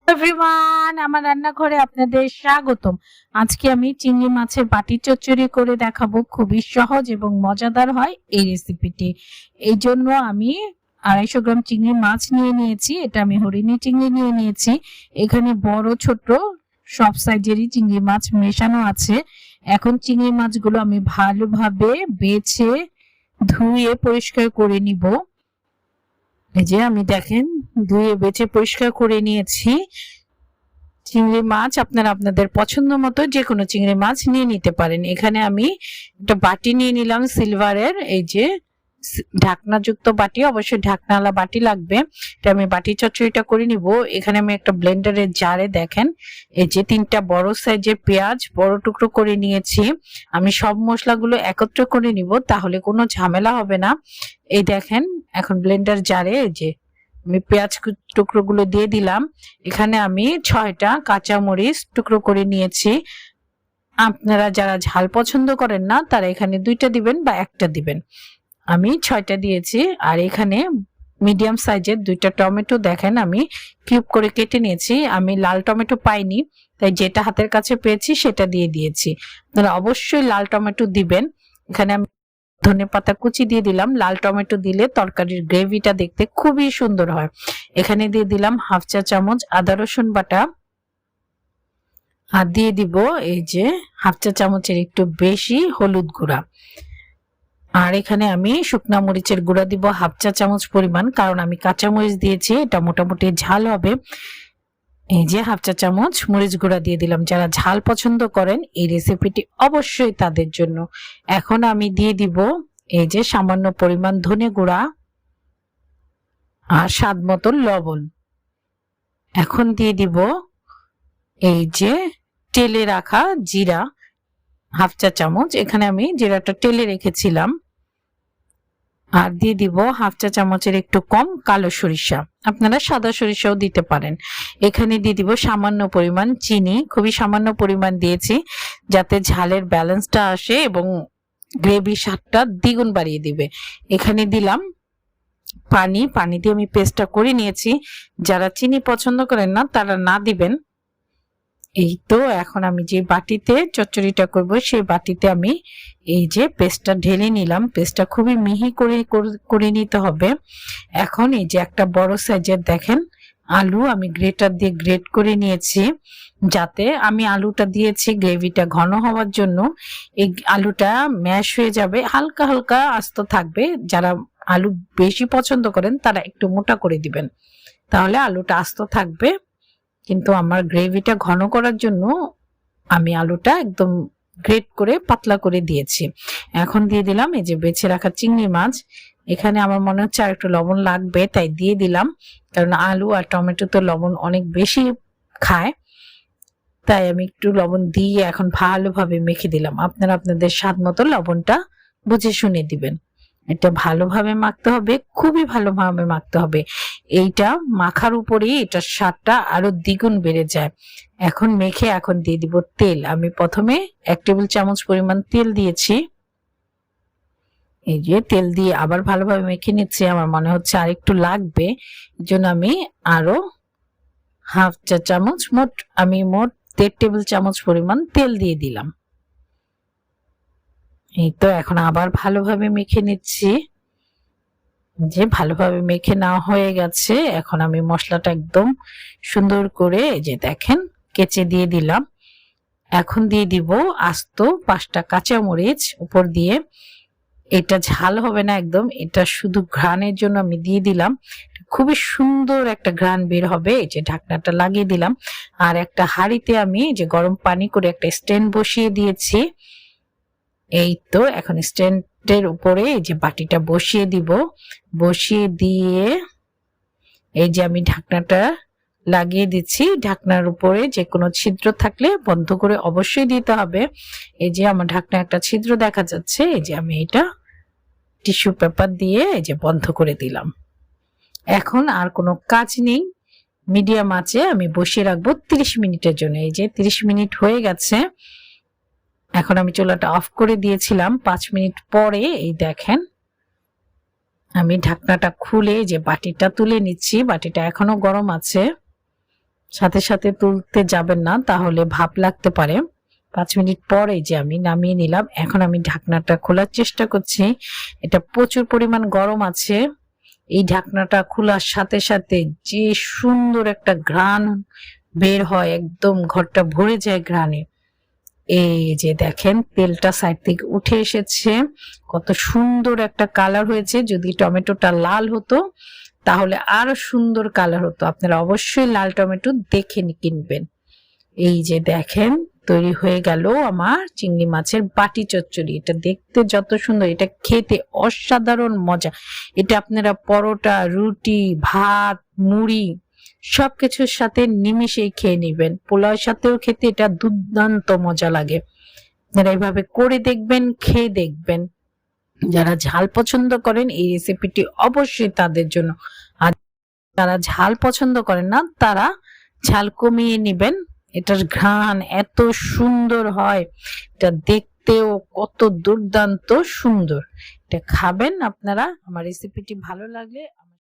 Everyone, আমার রান্নাঘরে আপনাদের স্বাগতম। আজকে আমি চিংড়ি মাছের বাটি চচ্চড়ি করে দেখাবো। খুবই সহজ এবং মজাদার হয় এই রেসিপিটি। এই জন্য আমি 250 গ্রাম চিংড়ি মাছ নিয়ে নিয়েছি। এটা আমি হরিণী চিংড়ি নিয়ে নিয়েছি। এখানে বড় ছোট সব সাইজেরই চিংড়ি মাছ মেশানো আছে। এখন চিংড়ি মাছগুলো আমি ভালোভাবে বেছে ধুয়ে পরিষ্কার করে নিব। এই যে আমি দেখেন ধুয়ে বেছে পরিষ্কার করে নিয়েছি। চিংড়ি মাছ আপনারা আপনাদের পছন্দ মতো যে কোনো চিংড়ি মাছ নিয়ে নিতে পারেন। এখানে আমি একটা বাটি নিয়ে নিলাম সিলভারের, এই যে ঢাকনাযুক্ত বাটি, অবশ্যই ঢাকনাওয়ালা বাটি লাগবে। এটা আমি বাটি চচ্চড়িটা করে নিব। এখানে আমি একটা ব্লেন্ডারের জারে দেখেন এই যে 3টা বড় সাইজের পেঁয়াজ বড় টুকরো করে নিয়েছি। আমি সব মশলাগুলো একত্র করে নিব, তাহলে কোনো ঝামেলা হবে না। এই দেখেন এখন ব্লেন্ডার জারে এই যে আমি পেঁয়াজ টুকরোগুলো দিয়ে দিলাম। এখানে আমি 6টা কাঁচামরিচ টুকরো করে নিয়েছি। আপনারা যারা ঝাল পছন্দ করেন না তারা এখানে 2টা দিবেন বা 1টা দিবেন। আমি 6টা দিয়েছি। আর এখানে মিডিয়াম সাইজের 2টা টমেটো দেখেন আমি কিউব করে কেটে নিয়েছি। আমি লাল টমেটো পাইনি, তাই যেটা হাতের কাছে পেয়েছি সেটা দিয়ে দিয়েছি। আপনারা অবশ্যই লাল টমেটো দিবেন। এখানে আমি ধনেপাতা কুচি দিয়ে দিলাম। লাল টমেটো দিলে তরকারির গ্রেভিটা দেখতে খুবই সুন্দর হয়। এখানে দিয়ে দিলাম 1/2 চা চামচ আদা রসুন বাটা, আর দিয়ে দিব এই যে 1/2 চা চামচের একটু বেশি হলুদ গুঁড়া। আর এখানে আমি শুকনা মরিচের গুঁড়া দিব 1/2 চা চামচ পরিমাণ, কারণ আমি কাঁচা মরিচ দিয়েছি, এটা মোটামুটি ঝাল হবে। এই যে 1/2 চা চামচ মরিচ গুঁড়া দিয়ে দিলাম। যারা ঝাল পছন্দ করেন এই রেসিপিটি অবশ্যই তাদের জন্য। এখন আমি দিয়ে দিব এই যে সামান্য পরিমাণ ধনে গুঁড়া আর স্বাদ মতো লবণ। এখন দিয়ে দিব এই যে তেলে রাখা জিরা 1/2 চা চামচ। এখানে আমি জিরাটা তেলে রেখেছিলাম। আর দিয়ে দিব 1/2 চা চামচের একটু কম কালো সরিষা, আপনারা সাদা সরিষাও দিতে পারেন। এখানে দিয়ে দিব সামান্য পরিমাণ চিনি, খুবই সামান্য পরিমাণ দিয়েছি যাতে ঝালের ব্যালেন্সটা আসে এবং গ্রেভি স্বাদটা দ্বিগুণ বাড়িয়ে দিবে। এখানে দিলাম পানি দিয়ে আমি পেস্টটা করে নিয়েছি। যারা চিনি পছন্দ করেন না তারা না দিবেন। এই তো এখন আমি যে বাটিতে চচ্চড়িটা করব সেই বাটিতে আমি এই যে পেস্টটা ঢেলে নিলাম। পেস্টটা খুবই মিহি করে নিতে হবে। এখন এই যে একটা বড় সাইজের দেখেন আলু আমি গ্রেটার দিয়ে গ্রেট করে নিয়েছি, যাতে আমি আলুটা দিয়েছি গ্রেভিটা ঘন হওয়ার জন্য। এই আলুটা ম্যাশ হয়ে যাবে, হালকা হালকা আস্ত থাকবে। যারা আলু বেশি পছন্দ করেন তারা একটু মোটা করে দিবেন, তাহলে আলুটা আস্ত থাকবে। কিন্তু আমার গ্রেভিটা ঘন করার জন্য আমি আলুটা একদম গ্রেট করে পাতলা করে দিয়েছি। এখন দিয়ে দিলাম এই যে বেছে রাখা চিংড়ি মাছ। এখানে আমার মনে হচ্ছে আর একটু লবণ লাগবে, তাই দিয়ে দিলাম, কারণ আলু আর টমেটো তো লবণ অনেক বেশি খায়, তাই আমি একটু লবণ দিয়ে এখন ভালোভাবে মেখে দিলাম। আপনারা আপনাদের স্বাদ মতো লবণটা বুঝে শুনে দিবেন। এটা ভালোভাবে মাখতে হবে, খুবই ভালোভাবে মাখতে হবে। এইটা মাখার উপরে এটার স্বাদটা আরো দ্বিগুণ বেড়ে যায়। এখন মেখে এখন দিয়ে দিব তেল। আমি প্রথমে 1 টেবিল চামচ পরিমাণ তেল দিয়েছি। এই যে তেল দিয়ে আবার ভালোভাবে মেখে নিচ্ছি। আমার মনে হচ্ছে আর একটু লাগবে, এই জন্য আমি আরো 1/2 চা চামচ মোট 1.5 টেবিল চামচ পরিমাণ তেল দিয়ে দিলাম। এই তো এখন আবার ভালোভাবে মেখে নিচ্ছি। যে ভালোভাবে মেখে নেওয়া হয়ে গেছে, এখন আমি মশলাটা একদম সুন্দর করে এই যে দেখেন কেচে দিয়ে দিলাম। এখন দিয়ে দিব আস্ত 5টা কাঁচামরিচ উপর দিয়ে। এটা ঝাল হবে না একদম, এটা শুধু ঘ্রাণের জন্য আমি দিয়ে দিলাম। খুবই সুন্দর একটা ঘ্রাণ বের হবে। এই যে ঢাকনাটা লাগিয়ে দিলাম। আর একটা হাঁড়িতে আমি যে গরম পানি করে একটা স্ট্যান্ড বসিয়ে দিয়েছি। এই তো এখন স্ট্যান্ডের উপরে এই যে বাটিটা বসিয়ে দিব। বসিয়ে দিয়ে এই যে আমি ঢাকনাটা লাগিয়ে দিচ্ছি। ঢাকনার উপরে যে কোনো ছিদ্র থাকলে বন্ধ করে অবশ্যই দিতে হবে। এই যে আমার ঢাকনা একটা ছিদ্র দেখা যাচ্ছে, এই যে আমি এটা টিস্যু পেপার দিয়ে এই যে বন্ধ করে দিলাম। এখন আর কোনো কাজ নেই, মিডিয়াম আঁচে আমি বসিয়ে রাখবো 30 মিনিটের জন্য। এই যে 30 মিনিট হয়ে গেছে। এখন আমি চুলাটা অফ করে দিয়েছিলাম। 5 মিনিট পরে এই দেখেন আমি ঢাকনাটা খুলে যে বাটিটা তুলে নিচ্ছি। বাটিটা এখনো গরম আছে। সাথে সাথে তুলতে যাবেন না, তাহলে ভাপ লাগতে পারে। 5 মিনিট পরে যে আমি নামিয়ে নিলাম। এখন আমি ঢাকনাটা খোলার চেষ্টা করছি। এটা প্রচুর পরিমাণ গরম আছে। এই ঢাকনাটা খোলার সাথে সাথে যে সুন্দর একটা ঘ্রাণ বের হয়, একদম ঘরটা ভরে যায় ঘ্রাণে। এই যে দেখেন তেলটা সাইড থেকে উঠে এসেছে, কত সুন্দর একটা কালার হয়েছে। যদি টমেটোটা লাল হতো তাহলে আরো সুন্দর কালার হতো। আপনারা অবশ্যই লাল টমেটো দেখে কিনবেন। এই যে দেখেন তৈরি হয়ে গেল আমার চিংড়ি মাছের বাটি চচ্চড়ি। এটা দেখতে যত সুন্দর, এটা খেতে অসাধারণ মজা। এটা আপনারা পরোটা, রুটি, ভাত, মুড়ি সবকিছুর সাথে নিমিশেই খেয়ে নেবেন। পোলাওর সাথেও খেতে এটা দুর্দান্ত মজা লাগে। যারা এইভাবে করে দেখবেন, খেয়ে দেখবেন। যারা ঝাল পছন্দ করেন এই রেসিপিটি অবশ্যই তাদের জন্য। আর যারা ঝাল পছন্দ করেন না তারা ঝাল কমিয়ে নেবেন। এটার ঘ্রাণ এত সুন্দর হয়, এটা দেখতেও কত দুর্দান্ত সুন্দর। এটা খাবেন আপনারা। আমার রেসিপিটি ভালো লাগলে